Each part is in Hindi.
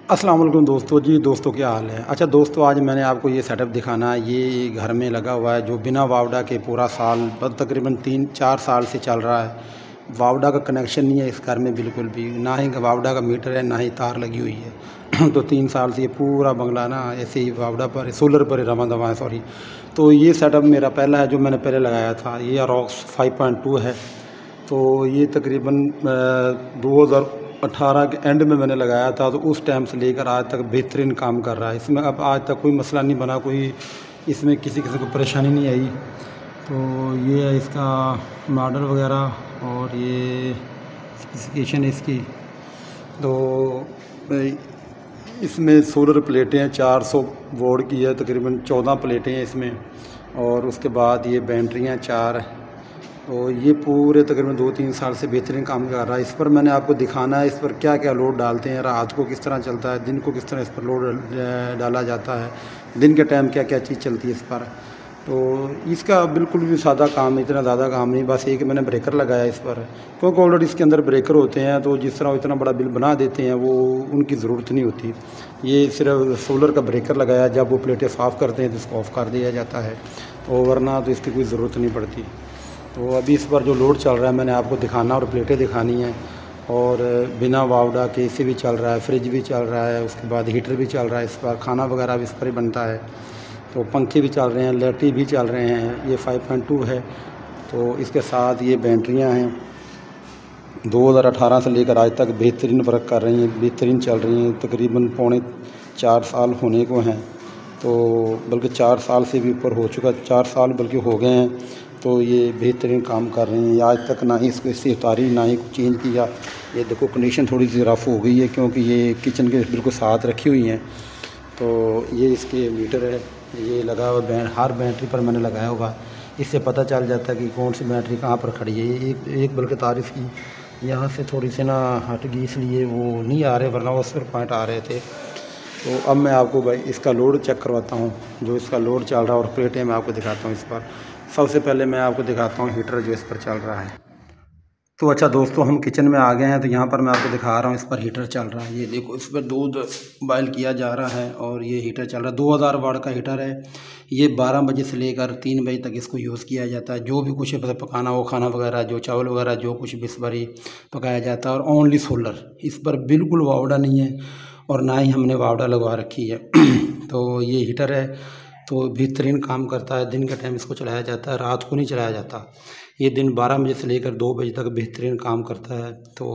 अस्सलाम वालेकुम दोस्तों। जी दोस्तों, क्या हाल है। अच्छा दोस्तों, आज मैंने आपको ये सेटअप दिखाना है। ये घर में लगा हुआ है जो बिना वावडा के पूरा साल तकरीबन 3-4 साल से चल रहा है। वावडा का कनेक्शन नहीं है इस घर में बिल्कुल भी, ना ही वावडा का मीटर है, ना ही तार लगी हुई है। तो 3 साल से ये पूरा बंगला ना ऐसे ही वावडा पर सोलर पर रवा दवा है, सॉरी। तो ये सेटअप मेरा पहला है जो मैंने पहले लगाया था। ये अरॉक्स 5.2 है। तो ये तकरीबन 2018 के एंड में मैंने लगाया था। तो उस टाइम से लेकर आज तक बेहतरीन काम कर रहा है। इसमें अब आज तक कोई मसला नहीं बना, कोई इसमें किसी किसी को परेशानी नहीं आई। तो ये है इसका मॉडल वगैरह और ये स्पेसिफिकेशन है इसकी। तो इसमें सोलर प्लेटें हैं, 400 वोल्ट की है, तकरीबन 14 प्लेटें हैं इसमें। और उसके बाद ये बैटरियाँ 4। तो ये पूरे तकरीबन 2-3 साल से बेहतरीन काम कर रहा है। इस पर मैंने आपको दिखाना है इस पर क्या क्या लोड डालते हैं, रात को किस तरह चलता है, दिन को किस तरह इस पर लोड डाला जाता है, दिन के टाइम क्या क्या चीज़ चलती है इस पर। तो इसका बिल्कुल भी सादा काम है, इतना ज़्यादा काम नहीं। बस एक मैंने ब्रेकर लगाया इस पर, क्योंकि ऑलरेडी इसके अंदर ब्रेकर होते हैं। तो जिस तरह इतना बड़ा बिल बना देते हैं वो उनकी ज़रूरत नहीं होती। ये सिर्फ सोलर का ब्रेकर लगाया, जब वो प्लेटें साफ़ करते हैं तो इसको ऑफ़ कर दिया जाता है। तो वरना तो इसकी कोई ज़रूरत नहीं पड़ती। तो अभी इस पर जो लोड चल रहा है मैंने आपको दिखाना और प्लेटें दिखानी है। और बिना वावडा के एसी भी चल रहा है, फ्रिज भी चल रहा है, उसके बाद हीटर भी चल रहा है इस पर, खाना वगैरह भी इस पर ही बनता है। तो पंखे भी चल रहे हैं, लाइटें भी चल रहे हैं। ये 5.2 है। तो इसके साथ ये बैटरियाँ हैं, 2018 से लेकर आज तक बेहतरीन वर्क कर रही हैं, बेहतरीन चल रही हैं। तकरीबन 3.25 साल होने को हैं। तो बल्कि 4 साल से भी ऊपर हो चुका, 4 साल बल्कि हो गए हैं। तो ये बेहतरीन काम कर रही हैं। आज तक ना ही इसको इससे उतारी, ना ही कुछ चेंज किया। ये देखो कंडीशन थोड़ी सी रफ़ हो गई है क्योंकि ये किचन के बिल्कुल साथ रखी हुई हैं। तो ये इसके मीटर है, ये लगा हुआ हर बैटरी पर मैंने लगाया हुआ। इससे पता चल जाता है कि कौन सी बैटरी कहाँ पर खड़ी है। ये एक बल्कि तार इसकी यहाँ से थोड़ी सी ना हट गई, इसलिए वो नहीं आ रहे, वरना वो सिर्फ पॉइंट आ रहे थे। तो अब मैं आपको भाई इसका लोड चेक करवाता हूँ, जो इसका लोड चल रहा है, और प्लेटें मैं आपको दिखाता हूँ इस पर। सबसे पहले मैं आपको दिखाता हूँ हीटर जो इस पर चल रहा है। तो अच्छा दोस्तों, हम किचन में आ गए हैं। तो यहाँ पर मैं आपको दिखा रहा हूँ, इस पर हीटर चल रहा है। ये देखो, इस पर दूध बॉयल किया जा रहा है और ये हीटर चल रहा है। 2000 वाट का हीटर है। ये 12 बजे से लेकर 3 बजे तक इसको यूज़ किया जाता है। जो भी कुछ पकाना हो, खाना वगैरह, जो चावल वगैरह, जो कुछ बिस्बरी पकाया जाता है। और ओनली सोलर, इस पर बिल्कुल वावडा नहीं है और ना ही हमने वावडा लगवा रखी है। तो ये हीटर है, तो बेहतरीन काम करता है। दिन के टाइम इसको चलाया जाता है, रात को नहीं चलाया जाता। ये दिन 12 बजे से लेकर 2 बजे तक बेहतरीन काम करता है। तो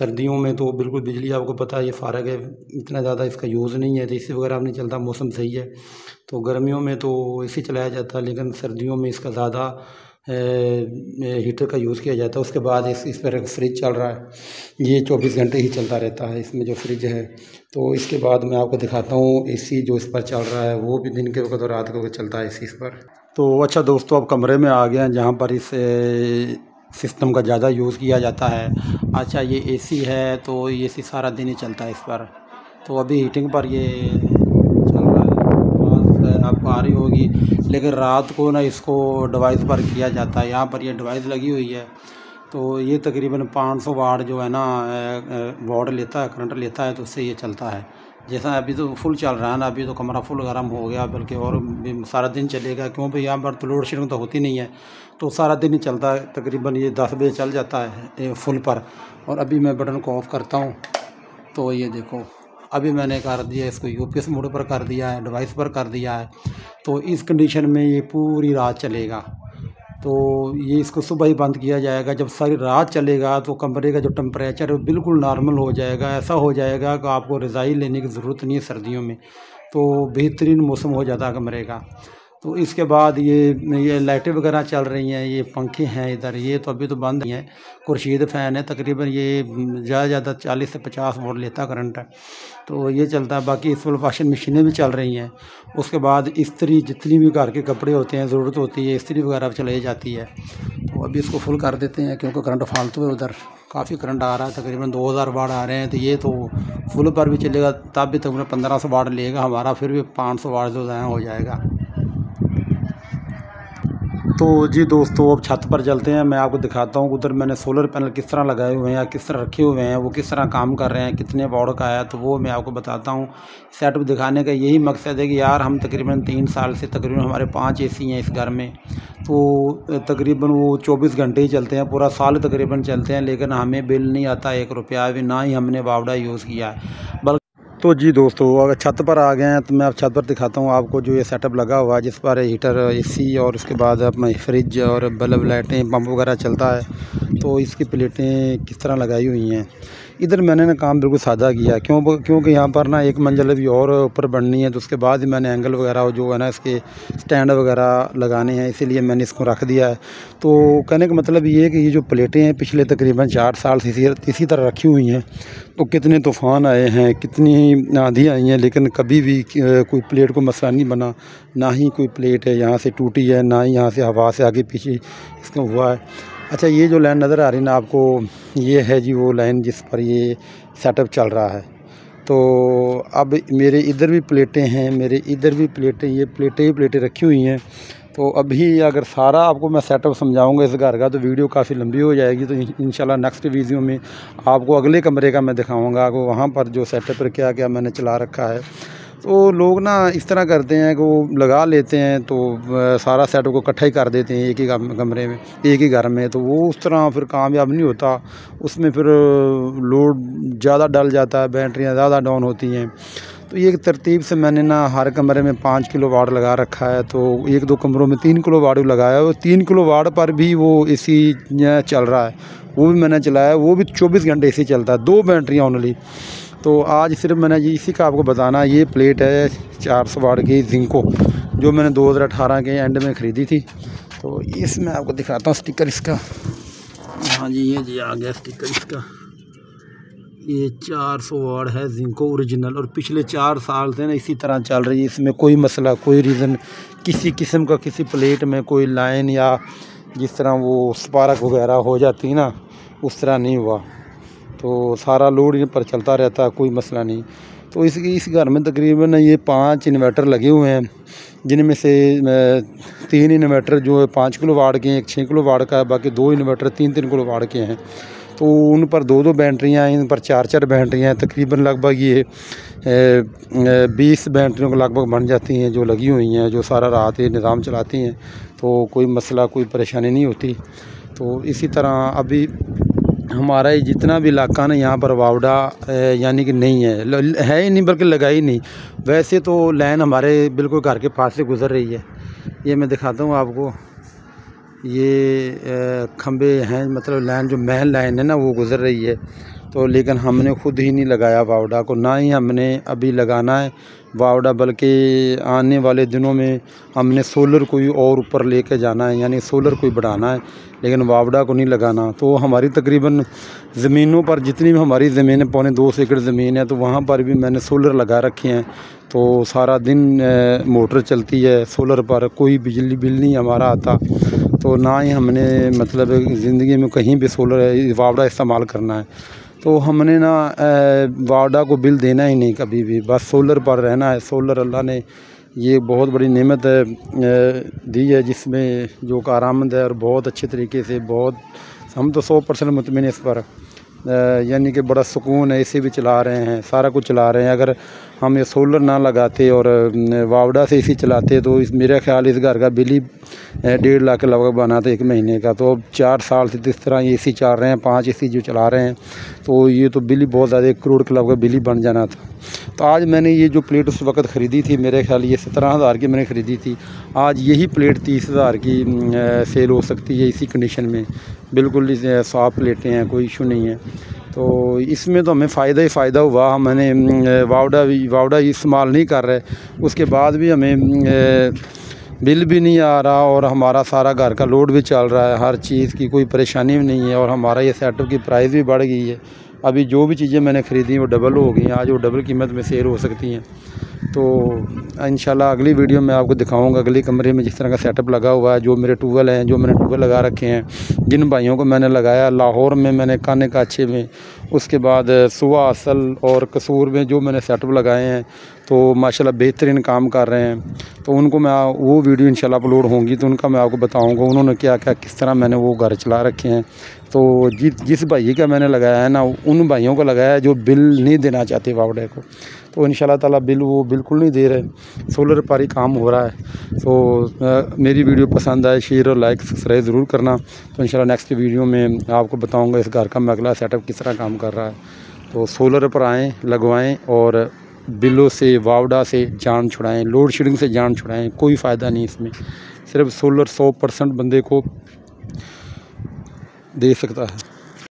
सर्दियों में तो बिल्कुल बिजली, आपको पता है ये फारग है, इतना ज़्यादा इसका यूज़ नहीं है। तो एसी वगैरह नहीं चलता, मौसम सही है। तो गर्मियों में तो एसी चलाया जाता है, लेकिन सर्दियों में इसका ज़्यादा हीटर का यूज़ किया जाता है। उसके बाद इस पर एक फ्रिज चल रहा है, ये 24 घंटे ही चलता रहता है इसमें जो फ्रिज है। तो इसके बाद मैं आपको दिखाता हूँ एसी जो इस पर चल रहा है, वो भी दिन के वक्त और रात के वक्त चलता है एसी इस पर। तो अच्छा दोस्तों, अब कमरे में आ गए हैं जहाँ पर इस सिस्टम का ज़्यादा यूज़ किया जाता है। अच्छा, ये एसी है, तो ये एसी सारा दिन ही चलता है इस पर। तो अभी हीटिंग पर ये चल रहा है, आवाज़ आपको आ रही होगी। लेकिन रात को ना इसको डिवाइस पर किया जाता है। यहाँ पर ये डिवाइस लगी हुई है। तो ये तकरीबन 500 वाट जो है ना वाट लेता है, करंट लेता है। तो उससे ये चलता है। जैसा अभी तो फुल चल रहा है ना, अभी तो कमरा फुल गर्म हो गया, बल्कि और भी सारा दिन चलेगा, क्यों भाई यहाँ पर तो लोड शेडिंग तो होती नहीं है। तो सारा दिन ही चलता है। तकरीबन ये 10 बजे चल जाता है फुल पर। और अभी मैं बटन को ऑफ़ करता हूँ, तो ये देखो, अभी मैंने कर दिया इसको यूपीएस मोड पर कर दिया है, डिवाइस पर कर दिया है। तो इस कंडीशन में ये पूरी रात चलेगा। तो ये इसको सुबह ही बंद किया जाएगा। जब सारी रात चलेगा तो कमरे का जो टेम्परेचर है वो बिल्कुल नॉर्मल हो जाएगा। ऐसा हो जाएगा कि आपको रज़ाई लेने की ज़रूरत नहीं है सर्दियों में। तो बेहतरीन मौसम हो जाता है कमरे का। तो इसके बाद ये लाइटें वगैरह चल रही हैं, ये पंखे हैं इधर, ये तो अभी तो बंद ही हैं। खुर्शीद फ़ैन है, तकरीबन ये ज़्यादा ज़्यादा 40 से 50 वोल्ट लेता करंट है। तो ये चलता है। बाकी इस पर वाशिंग मशीनें भी चल रही हैं। उसके बाद इस्त्री, जितनी भी घर के कपड़े होते हैं, ज़रूरत होती है, इस्त्री वगैरह चलाई जाती है। तो अभी इसको फुल कर देते हैं क्योंकि करंट फालतू है। उधर काफ़ी करंट आ रहा है, तकरीबन 2000 वाट आ रहे हैं। तो ये तो फुल पर भी चलेगा, तब भी तकरीबन 1500 वाट लेगा हमारा, फिर भी 500 वाट जो है हो जाएगा। तो जी दोस्तों, अब छत पर चलते हैं। मैं आपको दिखाता हूँ उधर मैंने सोलर पैनल किस तरह लगाए हुए हैं या किस तरह रखे हुए हैं, वो किस तरह काम कर रहे हैं, कितने वाट का है, तो वो मैं आपको बताता हूँ। सेटअप दिखाने का यही मकसद है कि यार हम तकरीबन 3 साल से तकरीबन हमारे 5 एसी हैं इस घर में, तो तकरीबन वो 24 घंटे ही चलते हैं, पूरा साल तकरीबन चलते हैं, लेकिन हमें बिल नहीं आता 1 रुपया भी, ना ही हमने बावड़ा यूज़ किया है। तो जी दोस्तों, अगर छत पर आ गए हैं तो मैं अब छत पर दिखाता हूँ आपको जो ये सेटअप लगा हुआ है, जिस पर हीटर, एसी और उसके बाद अपना फ्रिज और बल्ब, लाइटें, पंप वगैरह चलता है। तो इसकी प्लेटें किस तरह लगाई हुई हैं। इधर मैंने ना काम बिल्कुल सादा किया, क्योंकि यहाँ पर ना एक मंजिल अभी और ऊपर बननी है, तो उसके बाद ही मैंने एंगल वगैरह जो है ना इसके स्टैंड वगैरह लगाने हैं, इसीलिए मैंने इसको रख दिया है। तो कहने का मतलब ये है कि ये जो प्लेटें हैं पिछले तकरीबन 4 साल से इसी तरह रखी हुई हैं। तो कितने तूफ़ान आए हैं, कितनी आंधी आई हैं, लेकिन कभी भी कोई प्लेट को मसला नहीं बना। ना ही कोई प्लेट है यहाँ से टूटी है, ना ही यहाँ से हवा से आगे पीछे इसका हुआ है। अच्छा, ये जो लाइन नज़र आ रही ना आपको, ये है जी वो लाइन जिस पर ये सेटअप चल रहा है। तो अब मेरे इधर भी प्लेटें हैं, मेरे इधर भी प्लेटें, ये प्लेटें ही प्लेटें रखी हुई हैं। तो अभी अगर सारा आपको मैं सेटअप समझाऊंगा इस घर का तो वीडियो काफ़ी लंबी हो जाएगी। तो इंशाल्लाह नेक्स्ट वीडियो में आपको अगले कमरे का मैं दिखाऊंगा कि वहाँ पर जो सेटअप पर क्या क्या मैंने चला रखा है। तो लोग ना इस तरह करते हैं कि वो लगा लेते हैं, तो सारा सेटअप को इकट्ठा ही कर देते हैं एक ही कमरे में, एक ही घर में। तो वो उस तरह फिर कामयाब नहीं होता, उसमें फिर लोड ज़्यादा डल जाता है, बैटरियाँ ज़्यादा डाउन होती हैं। तो ये एक तरतीब से मैंने ना हर कमरे में 5 किलो वाट लगा रखा है। तो 1-2 कमरों में 3 किलो वाट लगाया है, और 3 किलो वाट पर भी वो एसी चल रहा है, वो भी मैंने चलाया, वो भी 24 घंटे एसी चलता है, 2 बैटरियाँ ओनली। तो आज सिर्फ मैंने इसी का आपको बताना, ये प्लेट है 400 वाट की जिंको, जो मैंने 2018 के एंड में ख़रीदी थी। तो इसमें आपको दिखाता हूँ स्टिकर इसका। हाँ जी, ये जी आ गया स्टिकर इसका। ये 400 वाट है जिंको ओरिजिनल, और पिछले 4 साल से ना इसी तरह चल रही है। इसमें कोई मसला, कोई रीज़न, किसी किस्म का किसी प्लेट में कोई लाइन या जिस तरह वो स्पार्क वगैरह हो जाती ना, उस तरह नहीं हुआ। तो सारा लोड इन पर चलता रहता है, कोई मसला नहीं। तो इस घर में तकरीबन ये 5 इन्वर्टर लगे हुए हैं, जिनमें से 3 इन्वर्टर जो है 5 किलो वाट के हैं, एक 6 किलो वाट का है, बाकी 2 इन्वर्टर 3-3 किलो वाट के हैं। तो उन पर 2-2 बैटरियाँ हैं, इन पर 4-4 बैटरियाँ हैं। तकरीबन लगभग ये 20 बैटरियों को लगभग बन जाती हैं जो लगी हुई हैं, जो सारा रात ये निज़ाम चलाती हैं। तो कोई मसला, कोई परेशानी नहीं होती। तो इसी तरह अभी हमारा ये जितना भी इलाका ना, यहाँ पर वावड़ा यानी कि नहीं है ही नहीं, बल्कि लगा ही नहीं। वैसे तो लाइन हमारे बिल्कुल घर के पास से गुज़र रही है, ये मैं दिखाता हूँ आपको। ये खंबे हैं, मतलब लाइन जो मेन लाइन है ना वो गुज़र रही है। तो लेकिन हमने खुद ही नहीं लगाया वावड़ा को, ना ही हमने अभी लगाना है वावड़ा, बल्कि आने वाले दिनों में हमने सोलर को ही और ऊपर लेके जाना है, यानी सोलर को ही बढ़ाना है, लेकिन वावड़ा को नहीं लगाना। तो हमारी तकरीबन ज़मीनों पर, जितनी भी हमारी ज़मीन है, 2.25 एकड़ ज़मीन है, तो वहाँ पर भी मैंने सोलर लगा रखे हैं। तो सारा दिन मोटर चलती है सोलर पर, कोई बिजली बिल नहीं हमारा आता। तो ना ही हमने मतलब ज़िंदगी में कहीं भी सोलर वावड़ा इस्तेमाल करना है। तो हमने ना वावड़ा को बिल देना ही नहीं कभी भी, बस सोलर पर रहना है। सोलर अल्लाह ने ये बहुत बड़ी नेमत दी है, जिसमें जो कारआमद है, और बहुत अच्छे तरीके से, बहुत हम तो 100% मुतमिन इस पर, यानी कि बड़ा सुकून है। एसी भी चला रहे हैं, सारा कुछ चला रहे हैं। अगर हम ये सोलर ना लगाते और वावड़ा से एसी चलाते तो मेरा ख्याल इस घर का बिल ही 1.5 लाख के लगभग बना था 1 महीने का। तो अब 4 साल से इस तरह एसी चल रहे हैं, 5 एसी जो चला रहे हैं, तो ये तो बिल ही बहुत ज़्यादा 1 करोड़ के लगभग बिल ही बन जाना था। तो आज मैंने ये जो प्लेट उस वक्त ख़रीदी थी, मेरे ख्याल ये 17,000 की मैंने ख़रीदी थी, आज यही प्लेट 30,000 की सेल हो सकती है इसी कंडीशन में। बिल्कुल साफ़ प्लेटें हैं, कोई इशू नहीं है। तो इसमें तो हमें फ़ायदा ही फ़ायदा हुआ। मैंने वावड़ा इस्तेमाल नहीं कर रहे, उसके बाद भी हमें बिल भी नहीं आ रहा, और हमारा सारा घर का लोड भी चल रहा है, हर चीज़ की कोई परेशानी भी नहीं है। और हमारा ये सेटअप की प्राइस भी बढ़ गई है। अभी जो भी चीज़ें मैंने ख़रीदी वो डबल हो गई हैं, आज वो डबल कीमत में सेल हो सकती हैं। तो इंशाल्लाह अगली वीडियो में आपको दिखाऊंगा अगले कमरे में जिस तरह का सेटअप लगा हुआ है, जो मेरे ट्यूबवेल हैं, जो मैंने ट्यूबवेल लगा रखे हैं, जिन भाइयों को मैंने लगाया लाहौर में, मैंने काने काछे में उसके बाद सुवा असल और कसूर में जो मैंने सेटअप लगाए हैं तो माशाल्लाह बेहतरीन काम कर रहे हैं। तो उनको मैं वो वीडियो इंशाल्लाह अपलोड होंगी तो उनका मैं आपको बताऊंगा उन्होंने क्या क्या किस तरह मैंने वो घर चला रखे हैं। तो जिस भाई का मैंने लगाया है ना, उन भाइयों को लगाया है जो बिल नहीं देना चाहते वावड़े को, तो इंशाल्लाह ताला बिल वो बिल्कुल नहीं दे रहे। सोलर पर ही काम हो रहा है। तो मेरी वीडियो पसंद आए शेयर और लाइक सब्सक्राइब ज़रूर करना। तो इंशाल्लाह नेक्स्ट वीडियो में आपको बताऊंगा इस घर का मैं अगला सेटअप किस तरह काम कर रहा है। तो सोलर पर आएँ, लगवाएँ और बिलों से वावड़ा से जान छुड़ाएँ, लोड शेडिंग से जान छुड़ाएँ। कोई फ़ायदा नहीं इसमें, सिर्फ सोलर 100% बंदे को दे सकता है।